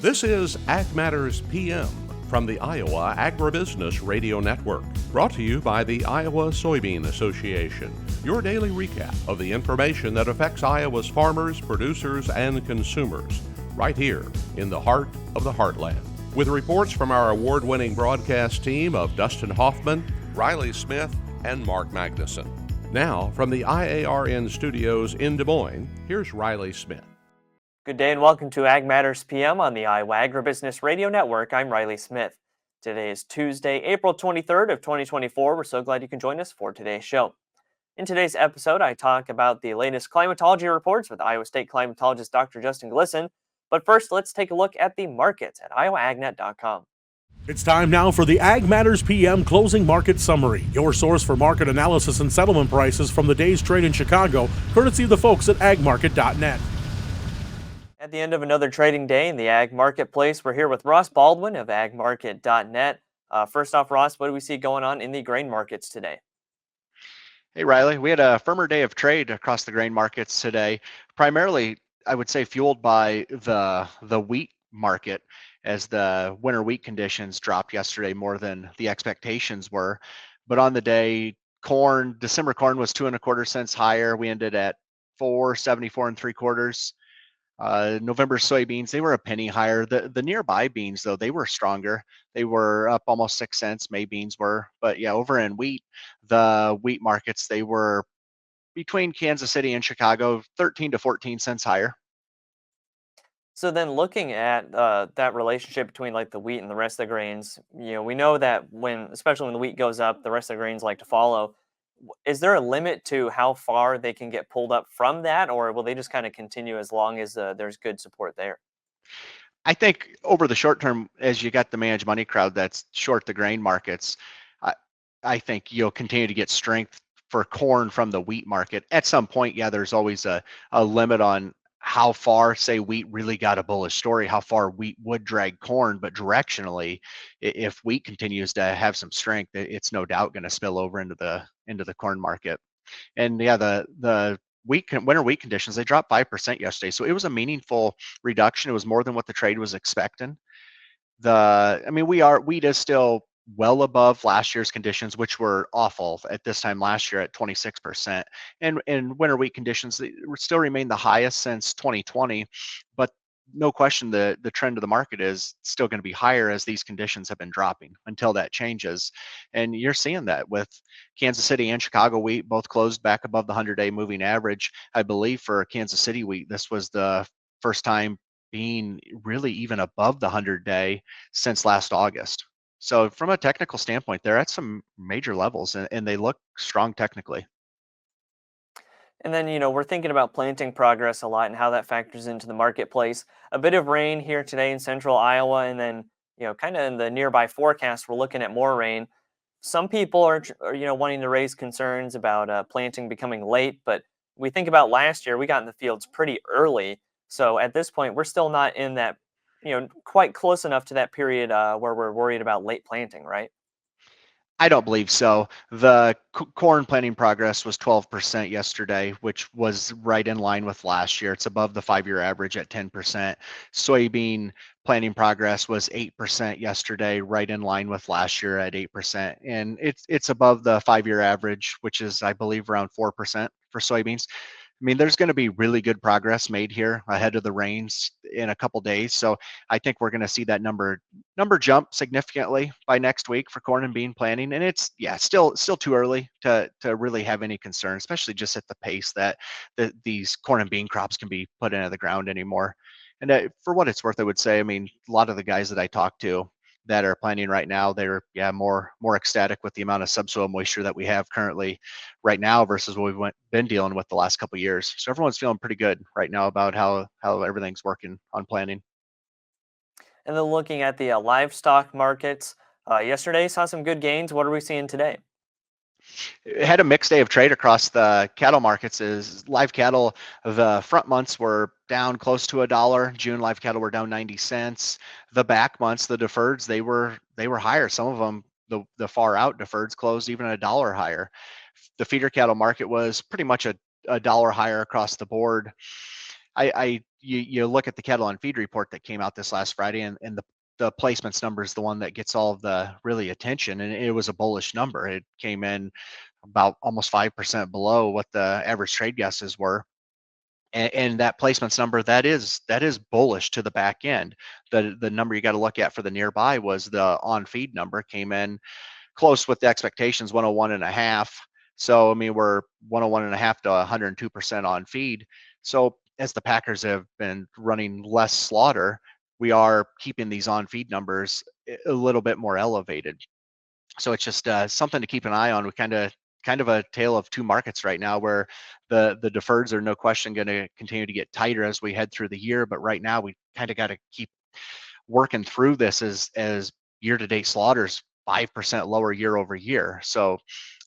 This is Ag Matters PM from the Iowa Agribusiness Radio Network, brought to you by the Iowa Soybean Association. Your daily recap of the information that affects Iowa's farmers, producers, and consumers, right here in the heart of the heartland. With reports from our award-winning broadcast team of Dustin Hoffman, Riley Smith, and Mark Magnuson. Now, from the IARN studios in Des Moines, here's Riley Smith. Good day and welcome to Ag Matters PM on the Iowa Agribusiness Radio Network. I'm Riley Smith. Today is Tuesday, April 23rd of 2024. We're so glad you can join us for today's show. In today's episode, I talk about the latest climatology reports with Iowa State Climatologist Dr. Justin Glisan. But first, let's take a look at the markets at iowaagnet.com. It's time now for the Ag Matters PM Closing Market Summary, your source for market analysis and settlement prices from the day's trade in Chicago, courtesy of the folks at agmarket.net. At the end of another trading day in the ag marketplace, we're here with Ross Baldwin of agmarket.net. First off, Ross, what do we see going on in the grain markets today? Hey, Riley. We had a firmer day of trade across the grain markets today, primarily, I would say, fueled by the wheat market, as the winter wheat conditions dropped yesterday more than the expectations were. But on the day, December corn was 2.25 cents higher. We ended at 4.74 3/4. November soybeans, they were a penny higher. The nearby beans, though, they were stronger. They were up almost 6 cents. May beans were. But yeah, over in wheat, the wheat markets, they were between Kansas City and Chicago, 13 to 14 cents higher. So then looking at that relationship between like the wheat and the rest of the grains, we know that especially when the wheat goes up, the rest of the grains like to follow. Is there a limit to how far they can get pulled up from that, or will they just kind of continue as long as there's good support there? I think over the short term, as you got the managed money crowd that's short the grain markets, I think you'll continue to get strength for corn from the wheat market. At some point, yeah, there's always a limit on how far, say, wheat really got a bullish story, how far wheat would drag corn. But directionally, if wheat continues to have some strength, it's no doubt going to spill over into the corn market. And yeah, the winter wheat conditions, they dropped 5% yesterday, so it was a meaningful reduction. It was more than what the trade was expecting. Wheat is still well above last year's conditions, which were awful at this time last year at 26%. And winter wheat conditions, they still remain the highest since 2020, but no question the trend of the market is still going to be higher as these conditions have been dropping until that changes. And you're seeing that with Kansas City and Chicago wheat both closed back above the 100-day moving average. I believe for Kansas City wheat, this was the first time being really even above the 100-day since last August. So from a technical standpoint, they're at some major levels and they look strong technically. And then, we're thinking about planting progress a lot and how that factors into the marketplace. A bit of rain here today in central Iowa, and then, kind of in the nearby forecast, we're looking at more rain. Some people are wanting to raise concerns about planting becoming late, but we think about last year, we got in the fields pretty early. So at this point, we're still not in that, quite close enough to that period where we're worried about late planting, right? I don't believe so. The corn planting progress was 12% yesterday, which was right in line with last year. It's above the 5-year average at 10%. Soybean planting progress was 8% yesterday, right in line with last year at 8%. And it's above the 5-year average, which is, I believe, around 4% for soybeans. I mean, there's going to be really good progress made here ahead of the rains in a couple days. So I think we're going to see that number jump significantly by next week for corn and bean planting. And it's still too early to really have any concern, especially just at the pace that these corn and bean crops can be put into the ground anymore. And for what it's worth, I would say, I mean, a lot of the guys that I talk to that are planting right now, they're more ecstatic with the amount of subsoil moisture that we have currently right now versus what we've been dealing with the last couple of years. So everyone's feeling pretty good right now about how everything's working on planting. And then looking at the livestock markets, yesterday saw some good gains. What are we seeing today? It had a mixed day of trade across the cattle markets. Is live cattle, the front months were down close to $1. June live cattle were down 90 cents. The back months, the deferreds, they were higher. Some of them, the far out deferreds closed even $1 higher. The feeder cattle market was pretty much a $1 higher across the board. I you look at the cattle on feed report that came out this last Friday, and the placements number is the one that gets all of the really attention, and it was a bullish number. It came in about almost 5% below what the average trade guesses were. And that placements number, that is bullish to the back end. The number you got to look at for the nearby was the on feed number, came in close with the expectations, 101.5. So I mean, we're 101.5 to 102% on feed. So as the Packers have been running less slaughter, we are keeping these on feed numbers a little bit more elevated. So it's just something to keep an eye on. We kind of a tale of two markets right now, where the deferreds are no question going to continue to get tighter as we head through the year. But right now, we kind of got to keep working through this as year-to-date slaughters 5% lower year over year. So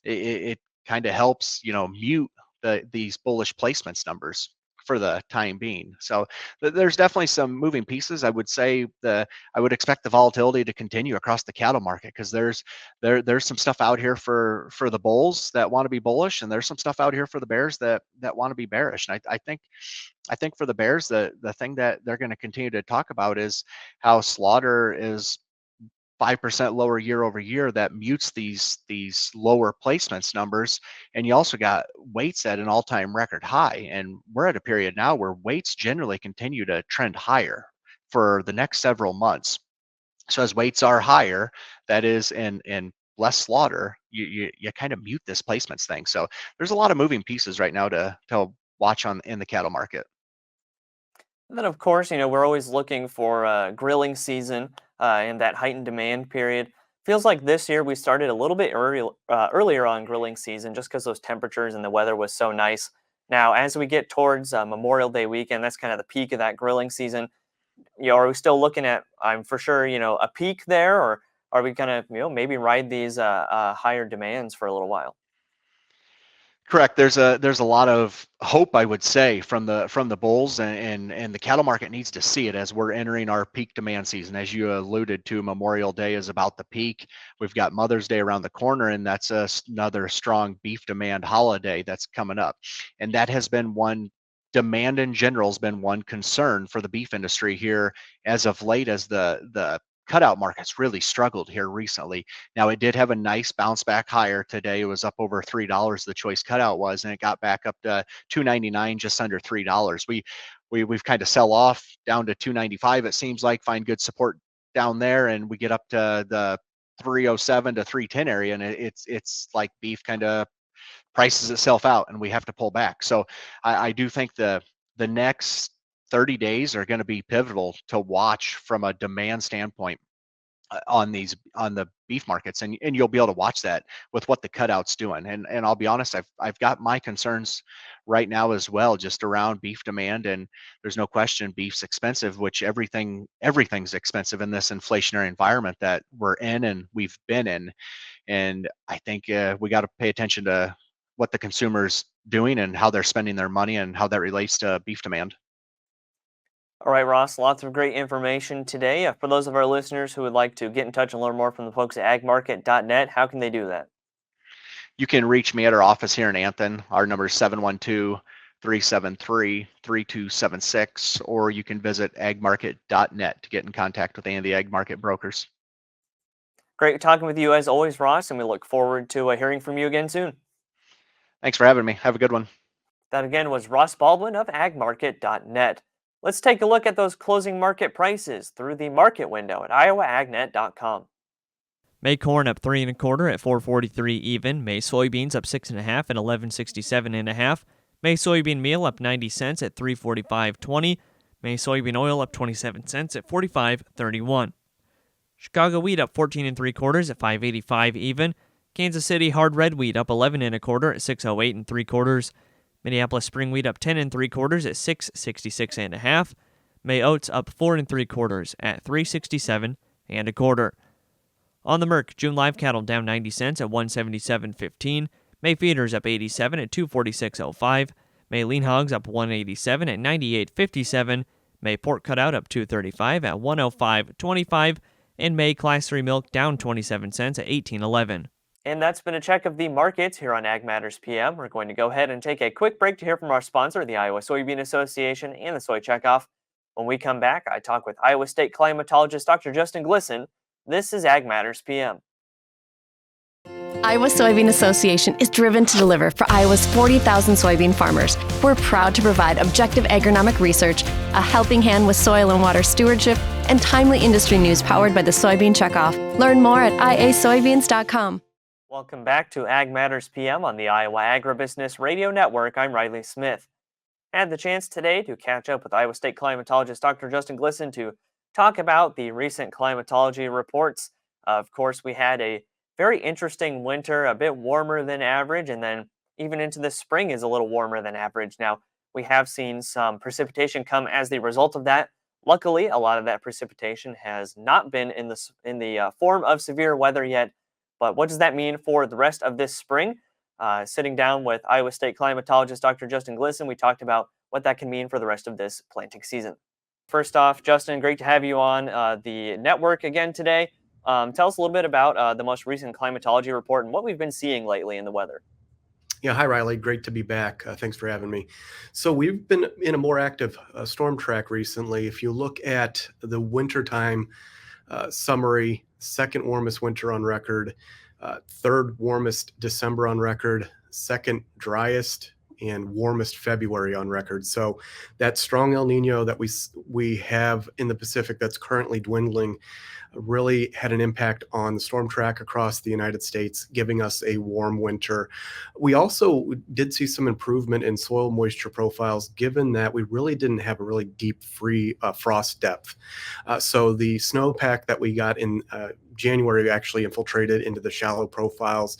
it kind of helps, mute these bullish placements numbers for the time being. So there's definitely some moving pieces. I would say I would expect the volatility to continue across the cattle market, because there's some stuff out here for the bulls that want to be bullish, and there's some stuff out here for the bears that want to be bearish. And I think for the bears, the thing that they're going to continue to talk about is how slaughter is 5% lower year over year. That mutes these lower placements numbers. And you also got weights at an all-time record high. And we're at a period now where weights generally continue to trend higher for the next several months. So as weights are higher, that is in less slaughter, you kind of mute this placements thing. So there's a lot of moving pieces right now to watch in the cattle market. And then, of course, we're always looking for grilling season and that heightened demand period. Feels like this year we started a little bit earlier on grilling season, just because those temperatures and the weather was so nice. Now, as we get towards Memorial Day weekend, that's kind of the peak of that grilling season. Are we still looking at, I'm for sure, a peak there, or are we going to, maybe ride these higher demands for a little while? Correct. There's a lot of hope, I would say, from the bulls, and the cattle market needs to see it as we're entering our peak demand season. As you alluded to, Memorial Day is about the peak. We've got Mother's Day around the corner, and that's another strong beef demand holiday that's coming up. And that has been one demand in general has been one concern for the beef industry here as of late, as the cutout markets really struggled here recently. Now, it did have a nice bounce back higher today. It was up over $3, the choice cutout was, and it got back up to $2.99, just under $3. We've kind of sell off down to $2.95. It seems like, find good support down there, and we get up to the 307 to 310 area, and it's like beef kind of prices itself out, and we have to pull back. So I do think the next 30 days are going to be pivotal to watch from a demand standpoint on the beef markets, and you'll be able to watch that with what the cutout's doing. And I'll be honest, I've got my concerns right now as well, just around beef demand. And there's no question beef's expensive, which everything's expensive in this inflationary environment that we're in and we've been in. And I think we got to pay attention to what the consumer's doing and how they're spending their money and how that relates to beef demand. All right, Ross, lots of great information today. For those of our listeners who would like to get in touch and learn more from the folks at agmarket.net, how can they do that? You can reach me at our office here in Anthon. Our number is 712-373-3276, or you can visit agmarket.net to get in contact with any of the ag market brokers. Great talking with you as always, Ross, and we look forward to hearing from you again soon. Thanks for having me. Have a good one. That again was Ross Baldwin of agmarket.net. Let's take a look at those closing market prices through the market window at iowaagnet.com. May corn up 3 1/4 at 4.43 even. May soybeans up 6 1/2 at 11.67 1/2. May soybean meal up 90 cents at 3.45.20. May soybean oil up 27 cents at 45.31. Chicago wheat up 14 3/4 at 5.85 even. Kansas City hard red wheat up 11 1/4 at 6.08 3/4. Minneapolis spring wheat up 10 3/4 at 6.66 1/2. May oats up 4 3/4 at 3.67 1/4. On the Merc, June live cattle down 90 cents at 177.15. May feeders up 87 at 246.05. May lean hogs up 187 at 98.57. May pork cutout up 235 at 105.25. And May class 3 milk down 27 cents at 18.11. And that's been a check of the markets here on Ag Matters PM. We're going to go ahead and take a quick break to hear from our sponsor, the Iowa Soybean Association and the Soy Checkoff. When we come back, I talk with Iowa State Climatologist Dr. Justin Glisan. This is Ag Matters PM. Iowa Soybean Association is driven to deliver for Iowa's 40,000 soybean farmers. We're proud to provide objective agronomic research, a helping hand with soil and water stewardship, and timely industry news powered by the Soybean Checkoff. Learn more at iasoybeans.com. Welcome back to Ag Matters PM on the Iowa Agribusiness Radio Network. I'm Riley Smith. I had the chance today to catch up with Iowa State Climatologist Dr. Justin Glisan to talk about the recent climatology reports. Of course, we had a very interesting winter, a bit warmer than average, and then even into the spring is a little warmer than average. Now, we have seen some precipitation come as the result of that. Luckily, a lot of that precipitation has not been in the form of severe weather yet. But what does that mean for the rest of this spring? Sitting down with Iowa State climatologist Dr. Justin Glisan, we talked about what that can mean for the rest of this planting season. First off, Justin, great to have you on the network again today. Tell us a little bit about the most recent climatology report and what we've been seeing lately in the weather. Yeah, hi Riley. Great to be back. Thanks for having me. So we've been in a more active storm track recently. If you look at the wintertime summary, second warmest winter on record, third warmest December on record, second driest and warmest February on record. So that strong El Nino that we have in the Pacific that's currently dwindling really had an impact on the storm track across the United States, giving us a warm winter. We also did see some improvement in soil moisture profiles, given that we really didn't have a really deep frost depth. So the snowpack that we got in January actually infiltrated into the shallow profiles.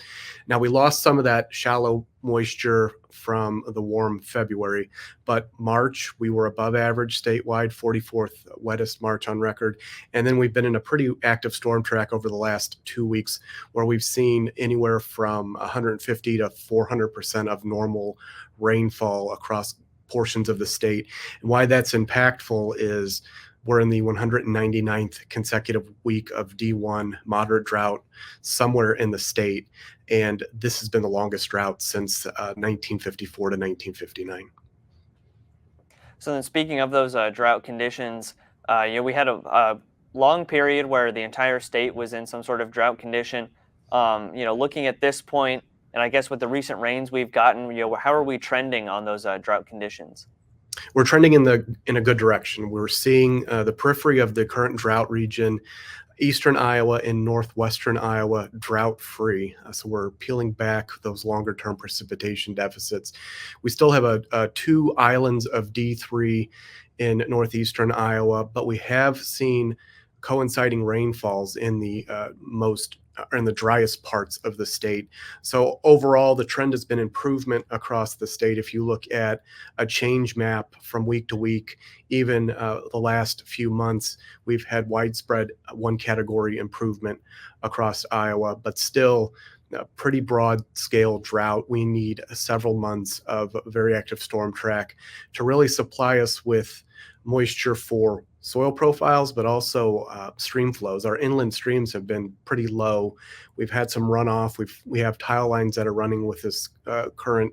Now we lost some of that shallow moisture from the warm February, but March we were above average statewide, 44th wettest March on record. And then we've been in a pretty active storm track over the last 2 weeks where we've seen anywhere from 150 to 400% of normal rainfall across portions of the state. And why that's impactful is we're in the 199th consecutive week of D1 moderate drought somewhere in the state. And this has been the longest drought since 1954 to 1959. So then speaking of those drought conditions, we had a long period where the entire state was in some sort of drought condition. Looking at this point, and I guess with the recent rains we've gotten, how are we trending on those drought conditions? We're trending in a good direction. We're seeing the periphery of the current drought region, eastern Iowa and northwestern Iowa, drought-free. So we're peeling back those longer-term precipitation deficits. We still have two islands of D3 in northeastern Iowa, but we have seen coinciding rainfalls in the driest parts of the state. So overall, the trend has been improvement across the state. If you look at a change map from week to week, even the last few months, we've had widespread one category improvement across Iowa, but still a pretty broad scale drought. We need several months of very active storm track to really supply us with moisture for soil profiles, but also stream flows. Our inland streams have been pretty low. We've had some runoff. We have tile lines that are running with this current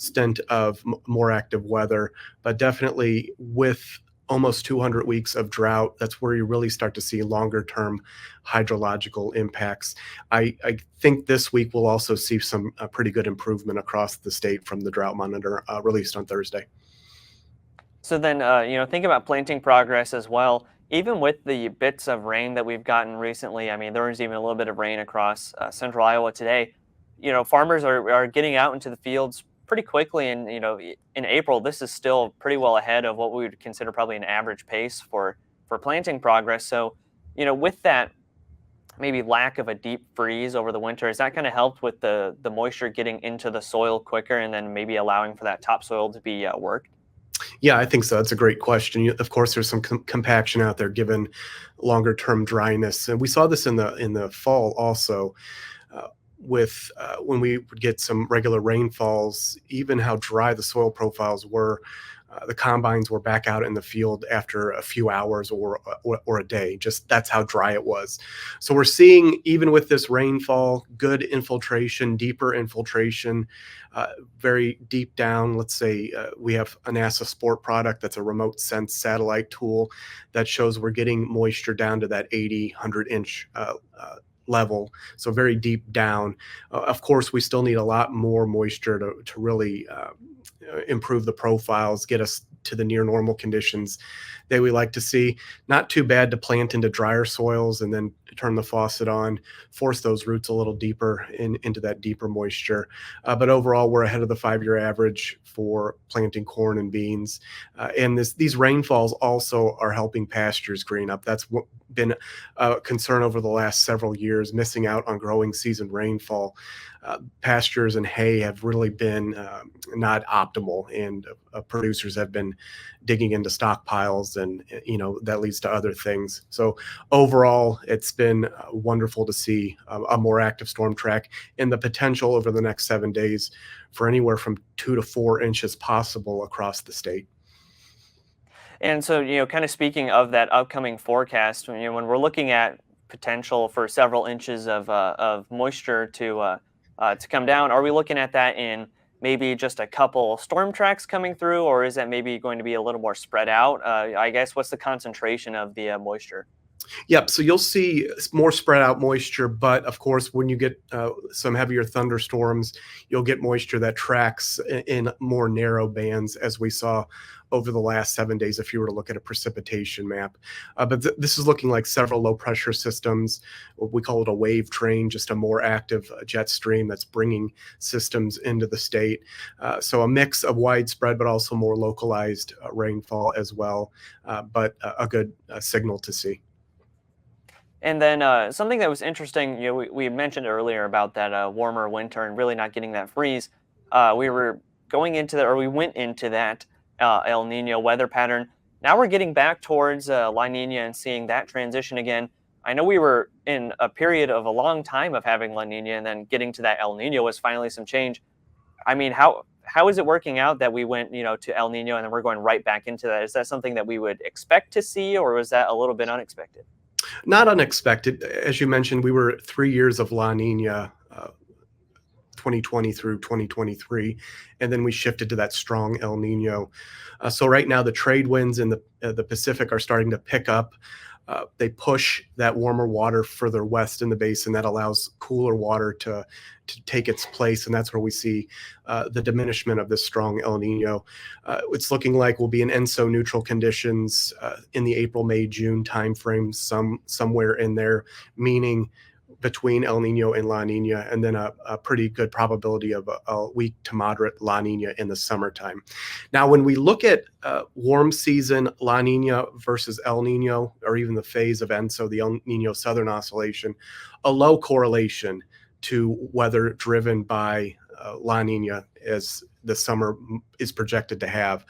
stint of more active weather, but definitely with almost 200 weeks of drought, that's where you really start to see longer term hydrological impacts. I think this week we'll also see some pretty good improvement across the state from the drought monitor released on Thursday. So then, think about planting progress as well. Even with the bits of rain that we've gotten recently, I mean, there was even a little bit of rain across central Iowa today. Farmers are getting out into the fields pretty quickly. And, in April, this is still pretty well ahead of what we would consider probably an average pace for planting progress. So, with that maybe lack of a deep freeze over the winter, has that kind of helped with the moisture getting into the soil quicker and then maybe allowing for that topsoil to be worked? Yeah, I think so. That's a great question. Of course, there's some compaction out there given longer term dryness. And we saw this in the fall also with when we would get some regular rainfalls, even how dry the soil profiles were. the combines were back out in the field after a few hours or a day. Just that's how dry it was. So we're seeing, even with this rainfall, good infiltration, deeper infiltration, very deep down. Let's say we have a NASA Sport product that's a remote sense satellite tool that shows we're getting moisture down to that 80, 100-inch level, so very deep down. Of course, we still need a lot more moisture to really improve the profiles, get us to the near normal conditions that we like to see. Not too bad to plant into drier soils and then turn the faucet on, force those roots a little deeper into that deeper moisture. But overall, we're ahead of the 5-year average for planting corn and beans. And these rainfalls also are helping pastures green up. That's been a concern over the last several years, missing out on growing season rainfall. Pastures and hay have really been not optimal, and producers have been digging into stockpiles, and that leads to other things. So overall, it's been wonderful to see a more active storm track, and the potential over the next 7 days for anywhere from 2 to 4 inches possible across the state. And so, kind of speaking of that upcoming forecast, when we're looking at potential for several inches of moisture to come down, are we looking at that in maybe just a couple storm tracks coming through, or is that maybe going to be a little more spread out? I guess, what's the concentration of the moisture? Yep. So you'll see more spread out moisture, but of course, when you get some heavier thunderstorms, you'll get moisture that tracks in more narrow bands, as we saw over the last 7 days, if you were to look at a precipitation map. But this is looking like several low pressure systems. We call it a wave train, just a more active jet stream that's bringing systems into the state. So a mix of widespread, but also more localized rainfall as well, but a good signal to see. And then something that was interesting, we mentioned earlier about that warmer winter and really not getting that freeze. We went into that El Nino weather pattern. Now we're getting back towards La Nina and seeing that transition again. I know we were in a period of a long time of having La Nina, and then getting to that El Nino was finally some change. I mean, how is it working out that we went, to El Nino and then we're going right back into that? Is that something that we would expect to see, or was that a little bit unexpected? Not unexpected. As you mentioned, we were 3 years of La Nina, 2020 through 2023, and then we shifted to that strong El Nino. So right now, the trade winds in the Pacific are starting to pick up. They push that warmer water further west in the basin. That allows cooler water to take its place, and that's where we see the diminishment of this strong El Nino. It's looking like we'll be in ENSO neutral conditions in the April, May, June timeframe, somewhere in there, meaning between El Nino and La Nina, and then a pretty good probability of a weak to moderate La Nina in the summertime. Now, when we look at warm season La Nina versus El Nino, or even the phase of ENSO, the El Nino Southern Oscillation, a low correlation to weather driven by La Nina as the summer is projected to have,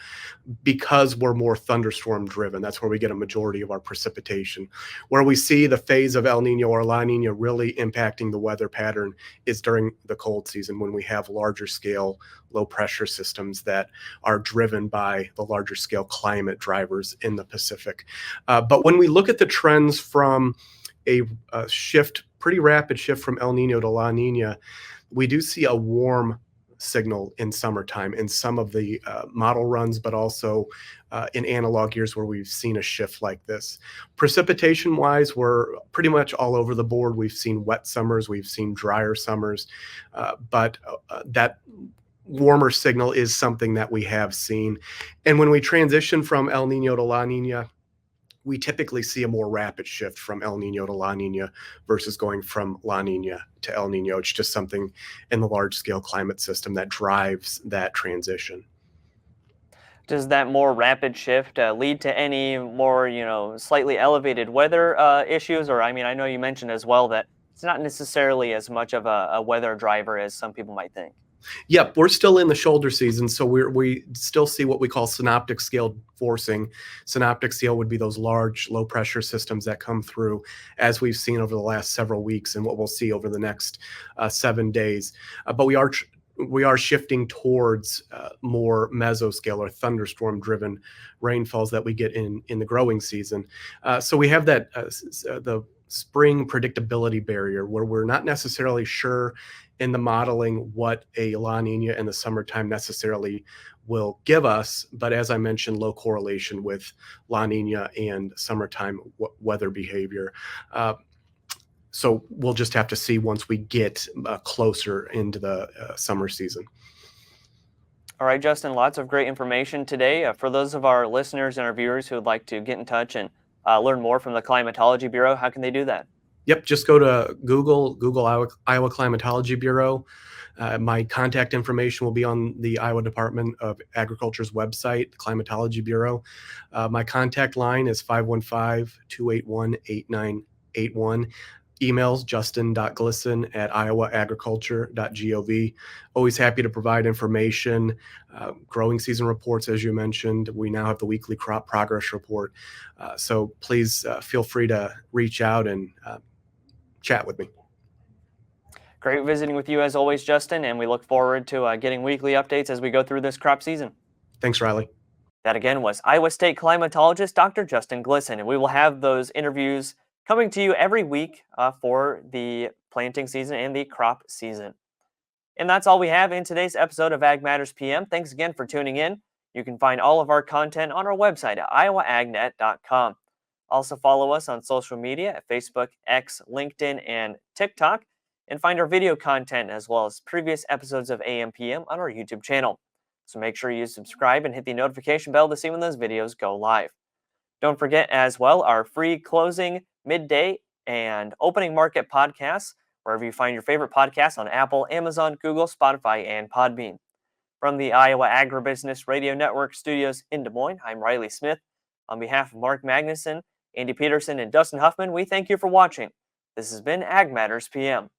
because we're more thunderstorm driven. That's where we get a majority of our precipitation. Where we see the phase of El Nino or La Nina really impacting the weather pattern is during the cold season, when we have larger scale low pressure systems that are driven by the larger scale climate drivers in the Pacific. But when we look at the trends from a pretty rapid shift from El Nino to La Nina, we do see a warm signal in summertime in some of the model runs, but also in analog years where we've seen a shift like this. Precipitation wise, we're pretty much all over the board. We've seen wet summers, we've seen drier summers, but that warmer signal is something that we have seen. And when we transition from El Nino to La Nina, we typically see a more rapid shift from El Nino to La Nina versus going from La Nina to El Nino. It's just something in the large scale climate system that drives that transition. Does that more rapid shift lead to any more, slightly elevated weather issues? Or, I mean, I know you mentioned as well that it's not necessarily as much of a weather driver as some people might think. Yep, we're still in the shoulder season, so we still see what we call synoptic scale forcing. Synoptic scale would be those large low pressure systems that come through, as we've seen over the last several weeks, and what we'll see over the next 7 days. But we are we are shifting towards more mesoscale or thunderstorm-driven rainfalls that we get in the growing season. So we have that the spring predictability barrier where we're not necessarily sure in the modeling what a La Nina in the summertime necessarily will give us, but as I mentioned, low correlation with La Nina and summertime weather behavior. So we'll just have to see once we get closer into the summer season. All right, Justin, lots of great information today. For those of our listeners and our viewers who would like to get in touch and learn more from the Climatology Bureau, how can they do that? Yep, just go to Google Iowa Climatology Bureau. My contact information will be on the Iowa Department of Agriculture's website, the Climatology Bureau. My contact line is 515-281-8981. Emails justin.glisan@iowaagriculture.gov. Always happy to provide information. Growing season reports, as you mentioned. We now have the weekly crop progress report. So please feel free to reach out and chat with me. Great visiting with you as always, Justin, and we look forward to getting weekly updates as we go through this crop season. Thanks, Riley. That again was Iowa State Climatologist Dr. Justin Glisan, and we will have those interviews coming to you every week for the planting season and the crop season. And that's all we have in today's episode of Ag Matters PM. Thanks again for tuning in. You can find all of our content on our website at iowaagnet.com. Also follow us on social media at Facebook, X, LinkedIn, and TikTok, and find our video content as well as previous episodes of AM/PM on our YouTube channel. So make sure you subscribe and hit the notification bell to see when those videos go live. Don't forget as well our free closing, midday, and opening market podcasts, wherever you find your favorite podcasts on Apple, Amazon, Google, Spotify, and Podbean. From the Iowa Agribusiness Radio Network studios in Des Moines, I'm Riley Smith. On behalf of Mark Magnuson, Andy Peterson, and Dustin Huffman, we thank you for watching. This has been Ag Matters PM.